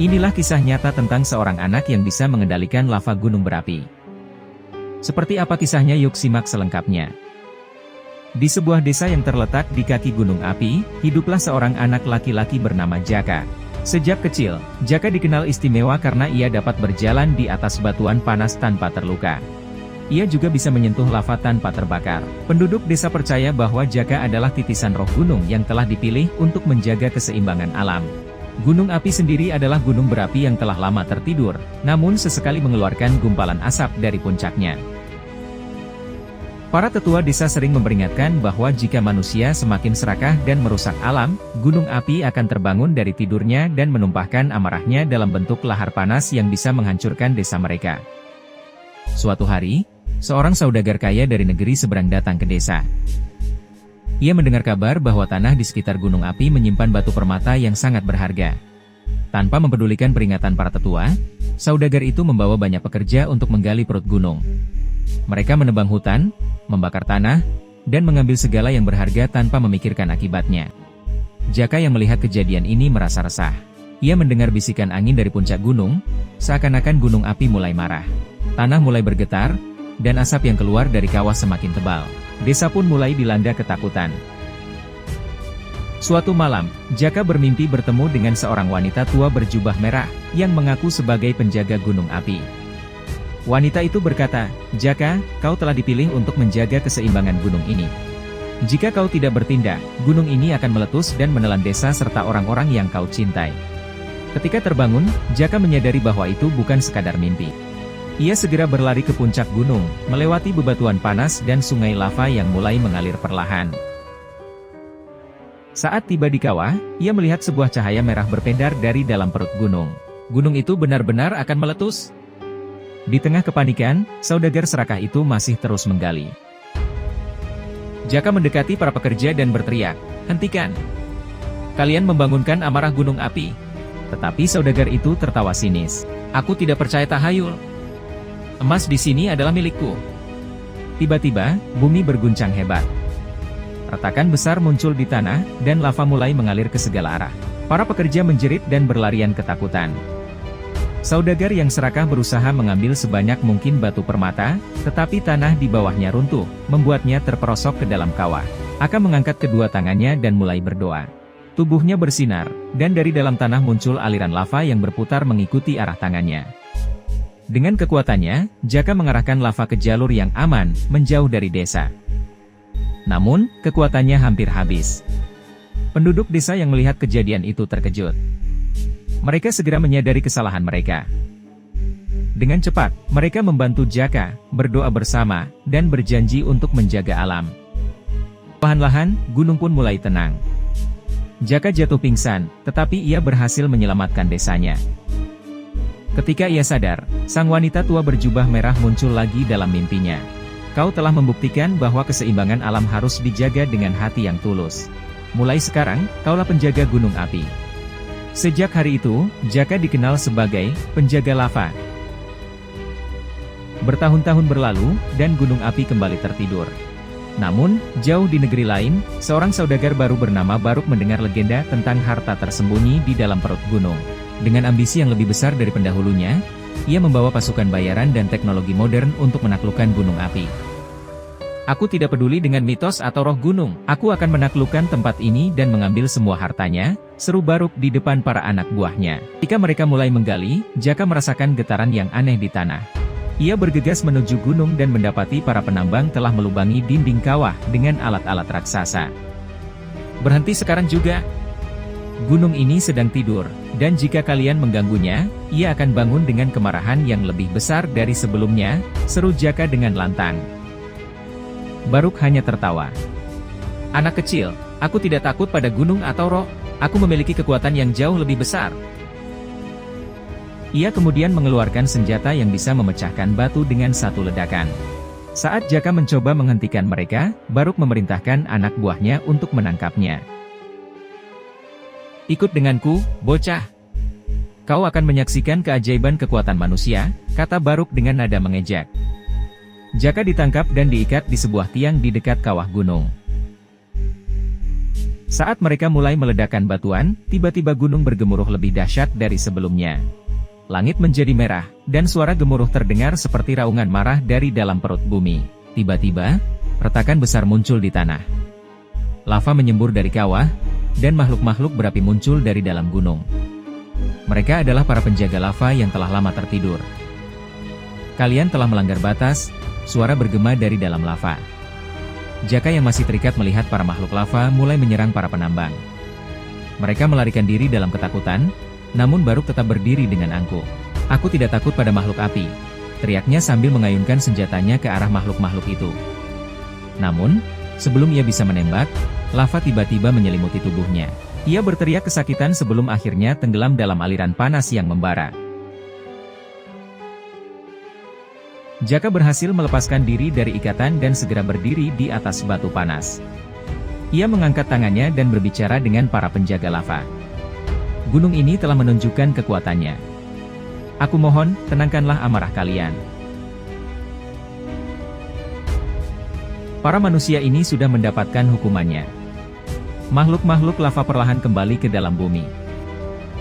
Inilah kisah nyata tentang seorang anak yang bisa mengendalikan lava gunung berapi. Seperti apa kisahnya, yuk simak selengkapnya. Di sebuah desa yang terletak di kaki gunung api, hiduplah seorang anak laki-laki bernama Jaka. Sejak kecil, Jaka dikenal istimewa karena ia dapat berjalan di atas batuan panas tanpa terluka. Ia juga bisa menyentuh lava tanpa terbakar. Penduduk desa percaya bahwa Jaka adalah titisan roh gunung yang telah dipilih untuk menjaga keseimbangan alam. Gunung api sendiri adalah gunung berapi yang telah lama tertidur, namun sesekali mengeluarkan gumpalan asap dari puncaknya. Para tetua desa sering memperingatkan bahwa jika manusia semakin serakah dan merusak alam, gunung api akan terbangun dari tidurnya dan menumpahkan amarahnya dalam bentuk lahar panas yang bisa menghancurkan desa mereka. Suatu hari, seorang saudagar kaya dari negeri seberang datang ke desa. Ia mendengar kabar bahwa tanah di sekitar gunung api menyimpan batu permata yang sangat berharga. Tanpa mempedulikan peringatan para tetua, saudagar itu membawa banyak pekerja untuk menggali perut gunung. Mereka menebang hutan, membakar tanah, dan mengambil segala yang berharga tanpa memikirkan akibatnya. Jaka yang melihat kejadian ini merasa resah. Ia mendengar bisikan angin dari puncak gunung, seakan-akan gunung api mulai marah. Tanah mulai bergetar, dan asap yang keluar dari kawah semakin tebal. Desa pun mulai dilanda ketakutan. Suatu malam, Jaka bermimpi bertemu dengan seorang wanita tua berjubah merah, yang mengaku sebagai penjaga gunung api. Wanita itu berkata, "Jaka, kau telah dipilih untuk menjaga keseimbangan gunung ini. Jika kau tidak bertindak, gunung ini akan meletus dan menelan desa serta orang-orang yang kau cintai." Ketika terbangun, Jaka menyadari bahwa itu bukan sekadar mimpi. Ia segera berlari ke puncak gunung, melewati bebatuan panas dan sungai lava yang mulai mengalir perlahan. Saat tiba di kawah, ia melihat sebuah cahaya merah berpedar dari dalam perut gunung. Gunung itu benar-benar akan meletus. Di tengah kepanikan, saudagar serakah itu masih terus menggali. Jaka mendekati para pekerja dan berteriak, "Hentikan! Kalian membangunkan amarah gunung api." Tetapi saudagar itu tertawa sinis. "Aku tidak percaya tahayul. Emas di sini adalah milikku." Tiba-tiba, bumi berguncang hebat. Retakan besar muncul di tanah, dan lava mulai mengalir ke segala arah. Para pekerja menjerit dan berlarian ketakutan. Saudagar yang serakah berusaha mengambil sebanyak mungkin batu permata, tetapi tanah di bawahnya runtuh, membuatnya terperosok ke dalam kawah. Aka mengangkat kedua tangannya dan mulai berdoa. Tubuhnya bersinar, dan dari dalam tanah muncul aliran lava yang berputar mengikuti arah tangannya. Dengan kekuatannya, Jaka mengarahkan lava ke jalur yang aman, menjauh dari desa. Namun, kekuatannya hampir habis. Penduduk desa yang melihat kejadian itu terkejut. Mereka segera menyadari kesalahan mereka. Dengan cepat, mereka membantu Jaka, berdoa bersama, dan berjanji untuk menjaga alam. Perlahan-lahan, gunung pun mulai tenang. Jaka jatuh pingsan, tetapi ia berhasil menyelamatkan desanya. Ketika ia sadar, sang wanita tua berjubah merah muncul lagi dalam mimpinya. "Kau telah membuktikan bahwa keseimbangan alam harus dijaga dengan hati yang tulus. Mulai sekarang, kaulah penjaga gunung api." Sejak hari itu, Jaka dikenal sebagai penjaga lava. Bertahun-tahun berlalu, dan gunung api kembali tertidur. Namun, jauh di negeri lain, seorang saudagar baru bernama Baruk mendengar legenda tentang harta tersembunyi di dalam perut gunung. Dengan ambisi yang lebih besar dari pendahulunya, ia membawa pasukan bayaran dan teknologi modern untuk menaklukkan gunung api. "Aku tidak peduli dengan mitos atau roh gunung, aku akan menaklukkan tempat ini dan mengambil semua hartanya," seru Baruk di depan para anak buahnya. Ketika mereka mulai menggali, Jaka merasakan getaran yang aneh di tanah. Ia bergegas menuju gunung dan mendapati para penambang telah melubangi dinding kawah dengan alat-alat raksasa. "Berhenti sekarang juga. Gunung ini sedang tidur, dan jika kalian mengganggunya, ia akan bangun dengan kemarahan yang lebih besar dari sebelumnya," seru Jaka dengan lantang. Baruk hanya tertawa. "Anak kecil, aku tidak takut pada gunung atau roh, aku memiliki kekuatan yang jauh lebih besar." Ia kemudian mengeluarkan senjata yang bisa memecahkan batu dengan satu ledakan. Saat Jaka mencoba menghentikan mereka, Baruk memerintahkan anak buahnya untuk menangkapnya. "Ikut denganku, bocah. Kau akan menyaksikan keajaiban kekuatan manusia," kata Baruk dengan nada mengejek. Jaka ditangkap dan diikat di sebuah tiang di dekat kawah gunung. Saat mereka mulai meledakkan batuan, tiba-tiba gunung bergemuruh lebih dahsyat dari sebelumnya. Langit menjadi merah, dan suara gemuruh terdengar seperti raungan marah dari dalam perut bumi. Tiba-tiba, retakan besar muncul di tanah. Lava menyembur dari kawah, dan makhluk-makhluk berapi muncul dari dalam gunung. Mereka adalah para penjaga lava yang telah lama tertidur. Kalian telah melanggar batas, suara bergema dari dalam lava. Jaka yang masih terikat melihat para makhluk lava mulai menyerang para penambang. Mereka melarikan diri dalam ketakutan, namun Baruk tetap berdiri dengan angkuh. "Aku tidak takut pada makhluk api," teriaknya sambil mengayunkan senjatanya ke arah makhluk-makhluk itu. Namun, sebelum ia bisa menembak, lava tiba-tiba menyelimuti tubuhnya. Ia berteriak kesakitan sebelum akhirnya tenggelam dalam aliran panas yang membara. Jaka berhasil melepaskan diri dari ikatan dan segera berdiri di atas batu panas. Ia mengangkat tangannya dan berbicara dengan para penjaga lava. Gunung ini telah menunjukkan kekuatannya. Aku mohon, tenangkanlah amarah kalian. Para manusia ini sudah mendapatkan hukumannya. Makhluk-makhluk lava perlahan kembali ke dalam bumi.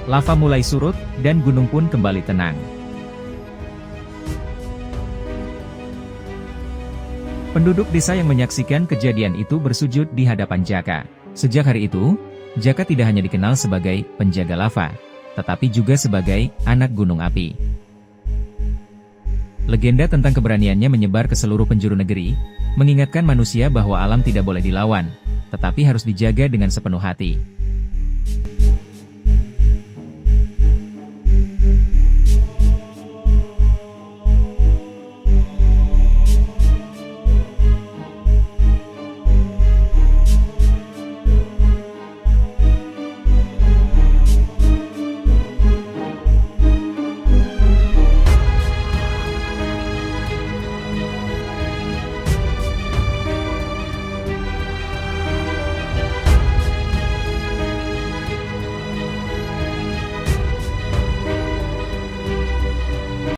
Lava mulai surut, dan gunung pun kembali tenang. Penduduk desa yang menyaksikan kejadian itu bersujud di hadapan Jaka. Sejak hari itu, Jaka tidak hanya dikenal sebagai penjaga lava, tetapi juga sebagai anak gunung api. Legenda tentang keberaniannya menyebar ke seluruh penjuru negeri, mengingatkan manusia bahwa alam tidak boleh dilawan, tetapi harus dijaga dengan sepenuh hati.